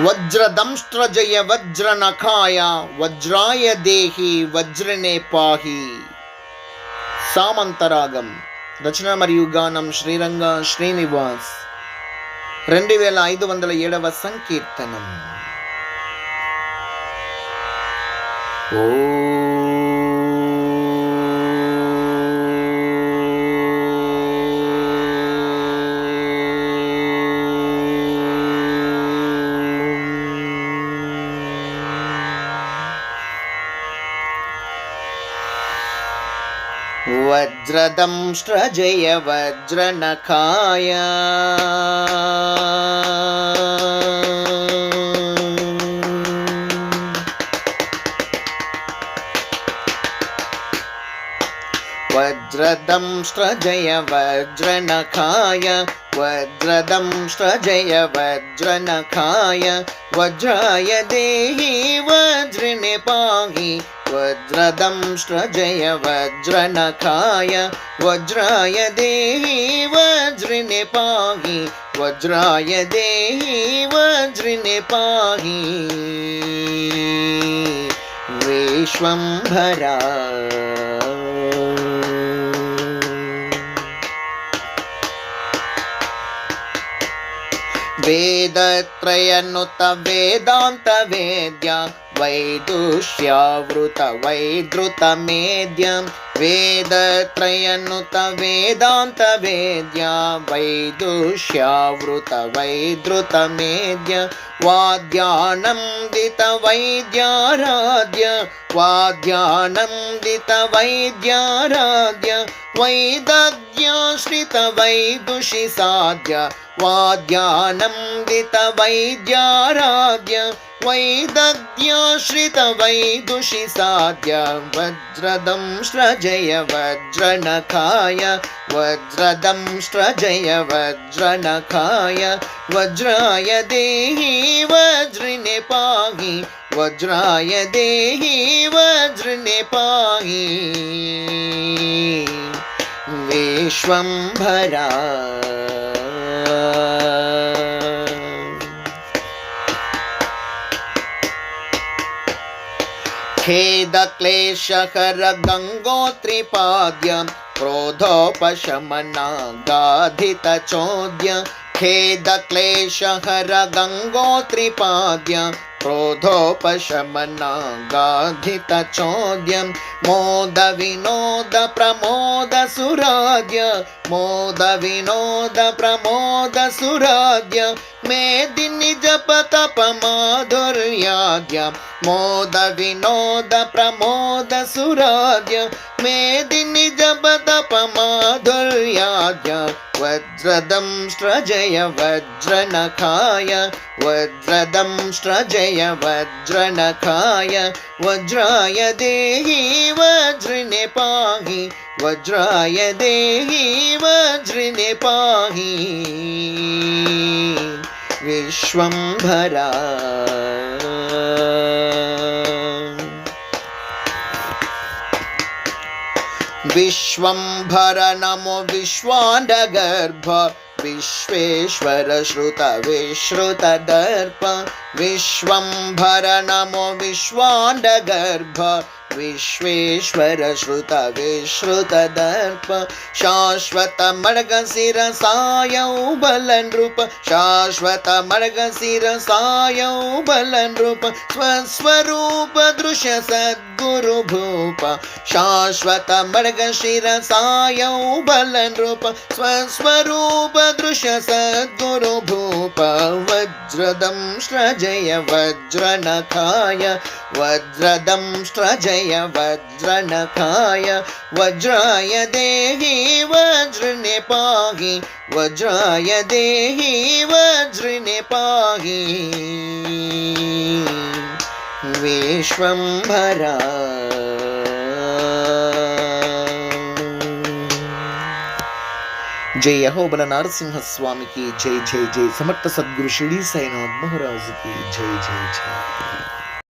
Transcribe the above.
ವಜ್ರದಂಷ್ಟ್ರಜಯ ವಜ್ರನಖಾಯ ವಜ್ರಾಯ ದೇಹಿ వజ్రనే పాహి. సామంతరాగం. రచన మరియు గానం శ్రీరంగ శ్రీనివాస్. 2507వ సంకీర్తనం. ఓ వజ్రదంష్ట్రజయ వజ్రనఖాయ వజ్రదంష్ట్రజయ వజ్రనఖాయ వజ్రదంష్ట్రజయ వజ్రనఖాయ వజ్రాయ దేహి వజ్రనే పాహి. వజ్రదంష్ట్రజయ వజ్రనఖాయ వజ్రాయ దేహి వజ్రనే పాహి. వజ్రాయ దేహి వజ్రనే పాహి. విశ్వంభరా ವೇದತ್ರಯನುತ ವೇದಾಂತ ವೇದ್ಯ ವೈದುಷ್ಯಾವೃತ ವೈದೃತ ಮೇದ್ಯ. ವೇದತ್ರಯನುತ ವೇದಾಂತ ವೇದ್ಯ ವೈದುಷ್ಯಾವೃತ ವೈದೃತ ಮೇದ್ಯ. ವಾದ್ಯಾನಂದಿತ ವೈದ್ಯಾರಾಧ್ಯ ವಾದ್ಯಾನಂದಿತ ವೈದ್ಯಾರಾಧ್ಯ. ವೈದಗ್ಯಾಶ್ರಿತ ವೈದುಷಿ ಸಾಧ್ಯ ವಾದ್ಯಾನಂದಿತ ವೈದ್ಯಾರಾಧ್ಯ. ವೈದಗ್ಯಾಶ್ರಿತ ವೈದುಷಿ ಸಾಧ್ಯ. ವಜ್ರದಂಷ್ಟ್ರಜಯ ವಜ್ರನಖಾಯ ವಜ್ರದಂಷ್ಟ್ರಜಯ ವಜ್ರನಖಾಯ ವಜ್ರಾಯ ದೇಹಿ ವಜ್ರನೆ ಪಾಹಿ. ವಜ್ರಾಯ ದೇಹಿ ವಜ್ರನೆ ಪಾಹಿ. ವಿಶ್ವಂಭರಾ ಖೇದ ಕ್ಲೇಶಕರ ಗಂಗೋತ್ರಿಪಾದ್ಯ ಕ್ರೋಧೋಪಶಮನ ಗಾಧಿತ ಚೋದ್ಯ. ಖೇದ ಕ್ಲೇಶಕರ ಗಂಗೋತ್ರಿಪಾದ್ಯ ಕ್ರೋಧೋಪಶಮನ ಗಾಧಿತ ಚೋದ್ಯ. ಮೋದ ವಿನೋದ ಪ್ರಮೋದ ಸುರಾಧ್ಯ ಮೋದ ವಿನೋದ ಪ್ರಮೋದ ಸುರಾಧ್ಯ. ಮೇದಿನಿ ಜಪ ತಪ ಮಾಧುರ್ಯಾದ್ಯ ಮೋದ ವಿನೋದ ಪ್ರಮೋದ ಸುರಾಧ್ಯ. ಮೇದಿನಿ ಜಪ ತಪ ಮಾಧುರ್ಯಾದ್ಯ. ವಜ್ರದಂಷ್ಟ್ರಜಯ ವಜ್ರನಖಾಯ ವಜ್ರದಂಷ್ಟ್ರಜಯ ವಜ್ರನಖಾಯ ವಜ್ರಾಯ ದೇಹಿ ವಜ್ರನೆ ಪಾಹಿ. ವಜ್ರಾಯ ದೇಹಿ ವಜ್ರನೆ ಪಾಹಿ. ವಿಶ್ವಂಭರಾ ವಿಶ್ವಂಭರ ನಮೋ ವಿಶ್ವಾಂಡಗರ್ಭ ವಿಶ್ವೇಶ್ವರ ಶ್ರುತ ವಿಶ್ರುತ ದರ್ಪ. ವಿಶ್ವಂಭರ ನಮೋ ವಿಶ್ವಾಂಡಗರ್ಭ ವಿಶ್ವೇಶ್ವರ ಶ್ರುತ ವಿಶ್ರುತ ದರ್ಪ. ಶಾಶ್ವತ ಮಡಗಸಿರ ಸಾಯೌ ಬಲನೃಪ ಶಾಶ್ವತ ಮಡಗಸಿರ ಸಾಯೌ ಬಲನೃಪ. ಸ್ವಸ್ವರೂಪ ದೃಶ್ಯ ಸದ್ಗುರು ಭೂಪ ಶಾಶ್ವತ ಮಡಗಶಿರ ಸಾಯೌ ಬಲನೃಪ. ಸ್ವಸ್ವರೂಪ ದೃಶ್ಯ ಸದ್ಗುರು ಭೂಪ. ವಜ್ರದಂಷ್ಟ್ರಜಯ ವಜ್ರನಖಾಯ ವಜ್ರದಂಷ್ಟ್ರಜಯ ವಜ್ರನಖಾಯ ವಜ್ರಾಯ ದೇಹಿ ವಜ್ರನೆ ಪಾಹಿ. ವಜ್ರಾಯ ದೇಹಿ ವಜ್ರನೆ ಪಾಹಿ. ವಿಶ್ವಂಭರಾ जय हो बल नारसिंह स्वामी की जय जय जय. समर्थ सद्गुरु शिरडी साईनाथ महाराज की जय जय जय.